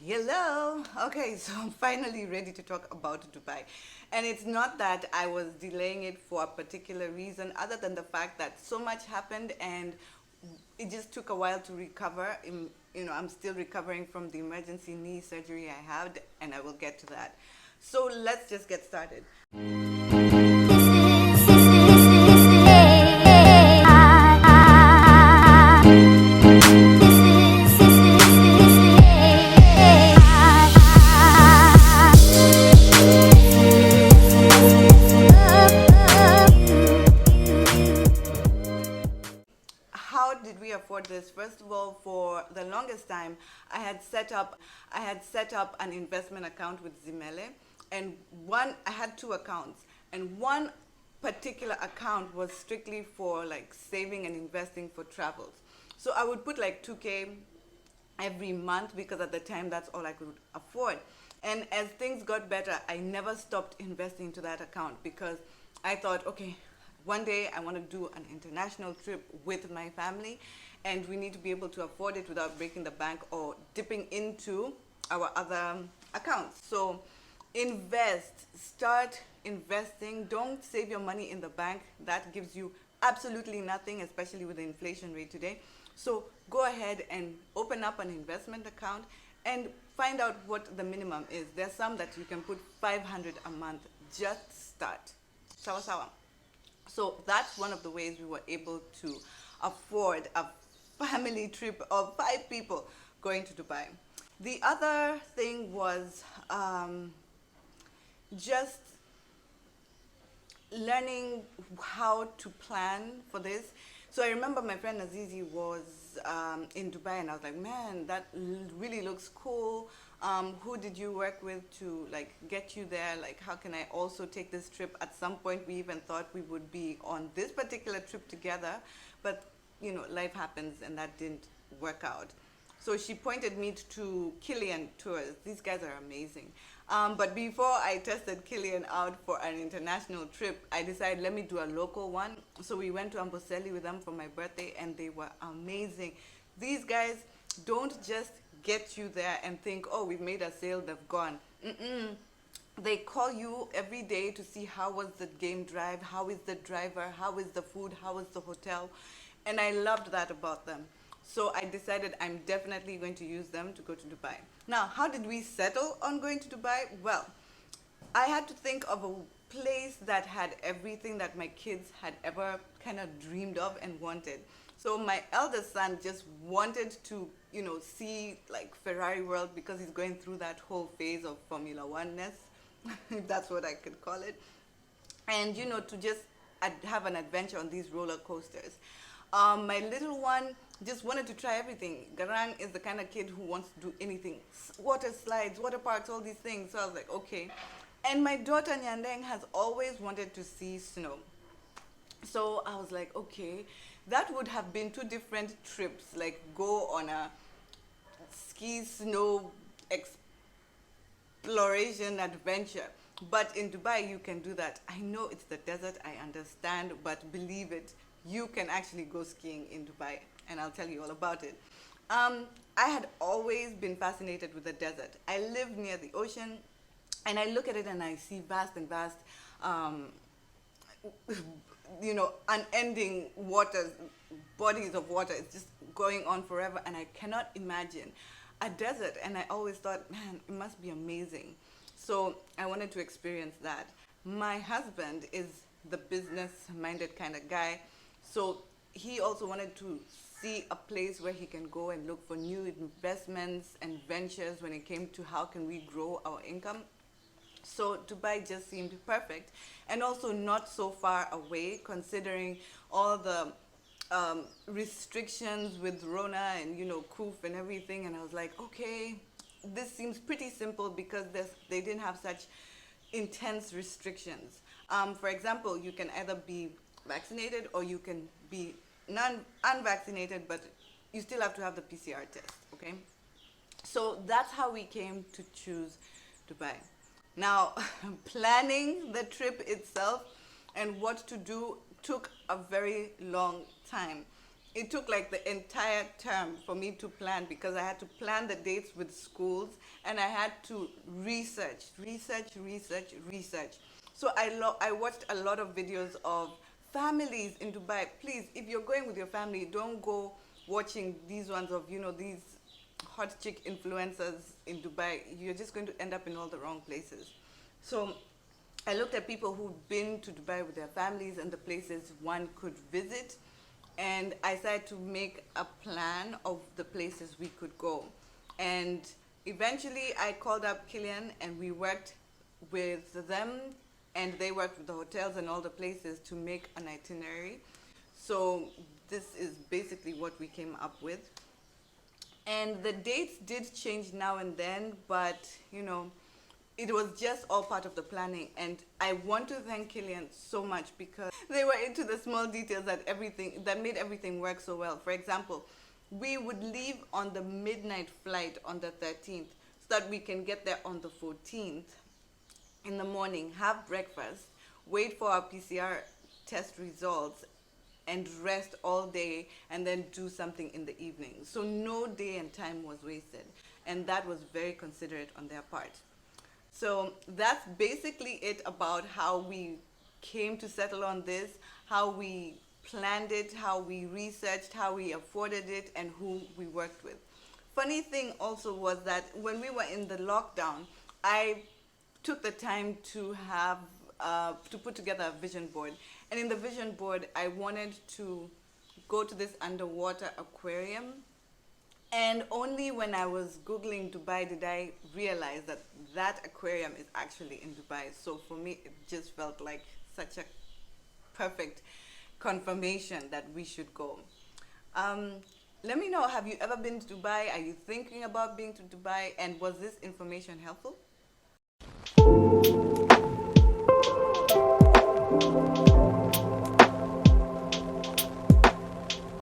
Hello. Okay, so I'm finally ready to talk about Dubai. And it's not that I was delaying it for a particular reason, other than the fact that so much happened and it just took a while to recover. I'm still recovering from the emergency knee surgery I had, and I will get to that. So let's just get started. How did we afford this? First of all, for the longest time, I had set up an investment account with Zimele, and I had two accounts, and one particular account was strictly for like saving and investing for travels. So I would put like 2K every month because at the time that's all I could afford. And as things got better, I never stopped investing into that account because I thought, okay, one day I want to do an international trip with my family, and we need to be able to afford it without breaking the bank or dipping into our other accounts. So start investing. Don't save your money in the bank. That gives you absolutely nothing, especially with the inflation rate today. So go ahead and open up an investment account and find out what the minimum is. There's some that you can put 500 a month. Just start. Sawa sawa. So that's one of the ways we were able to afford a family trip of 5 people going to Dubai. The other thing was just learning how to plan for this. So I remember my friend Azizi was in Dubai, and I was like, man, that really looks cool. Who did you work with to like get you there? Like, how can I also take this trip? At some point, we even thought we would be on this particular trip together, but life happens, and that didn't work out. So she pointed me to Killian Tours. These guys are amazing. But before I tested Killian out for an international trip, I decided let me do a local one. So we went to Amboseli with them for my birthday, and they were amazing. These guys don't just get you there and think, oh, we've made a sale, they've gone. Mm-mm. They call you every day to see how was the game drive, how is the driver, how is the food, how is the hotel. And I loved that about them. So I decided I'm definitely going to use them to go to Dubai. Now, how did we settle on going to Dubai? Well, I had to think of a place that had everything that my kids had ever kind of dreamed of and wanted. So my eldest son just wanted to, see like Ferrari World because he's going through that whole phase of Formula One-ness, if that's what I could call it. And, to just have an adventure on these roller coasters. My little one just wanted to try everything. Garang is the kind of kid who wants to do anything. Water slides, water parks, all these things. So I was like, okay. And my daughter Nyandeng has always wanted to see snow. So I was like, okay, that would have been two different trips, like go on a ski snow exploration adventure. But in Dubai, you can do that. I know it's the desert, I understand, but believe it, you can actually go skiing in Dubai, and I'll tell you all about it. I had always been fascinated with the desert. I live near the ocean, and I look at it and I see vast and vast, um, unending waters, bodies of water. It's just going on forever, and I cannot imagine a desert. And I always thought, man, it must be amazing. So I wanted to experience that. My husband is the business-minded kind of guy, so he also wanted to see a place where he can go and look for new investments and ventures when it came to how can we grow our income. So Dubai just seemed perfect, and also not so far away considering all the restrictions with Rona and Kuf and everything. And I was like, okay, this seems pretty simple because they didn't have such intense restrictions. For example, you can either be vaccinated or you can be unvaccinated, but you still have to have the PCR test. Okay, so that's how we came to choose Dubai. Now, planning the trip itself and what to do took a very long time. it took like the entire term for me to plan, because I had to plan the dates with schools, and I had to research. So I watched a lot of videos of families in Dubai. Please, if you're going with your family, don't go watching these ones of, these hot chick influencers in Dubai. You're just going to end up in all the wrong places. So I looked at people who've been to Dubai with their families and the places one could visit, and I decided to make a plan of the places we could go. And eventually I called up Killian, and we worked with them, and they worked with the hotels and all the places to make an itinerary. So this is basically what we came up with. And the dates did change now and then, but it was just all part of the planning. And I want to thank Killian so much, because they were into the small details that made everything work so well. For example, we would leave on the midnight flight on the 13th so that we can get there on the 14th in the morning, have breakfast, wait for our PCR test results, and rest all day, and then do something in the evening. So no day and time was wasted, and that was very considerate on their part. So that's basically it about how we came to settle on this, how we planned it, how we researched, how we afforded it, and who we worked with. Funny thing also was that when we were in the lockdown, I took the time to have to put together a vision board. And in the vision board, I wanted to go to this underwater aquarium. And only when I was Googling Dubai did I realize that that aquarium is actually in Dubai. So for me, it just felt like such a perfect confirmation that we should go. Let me know, have you ever been to Dubai? Are you thinking about being to Dubai? And was this information helpful?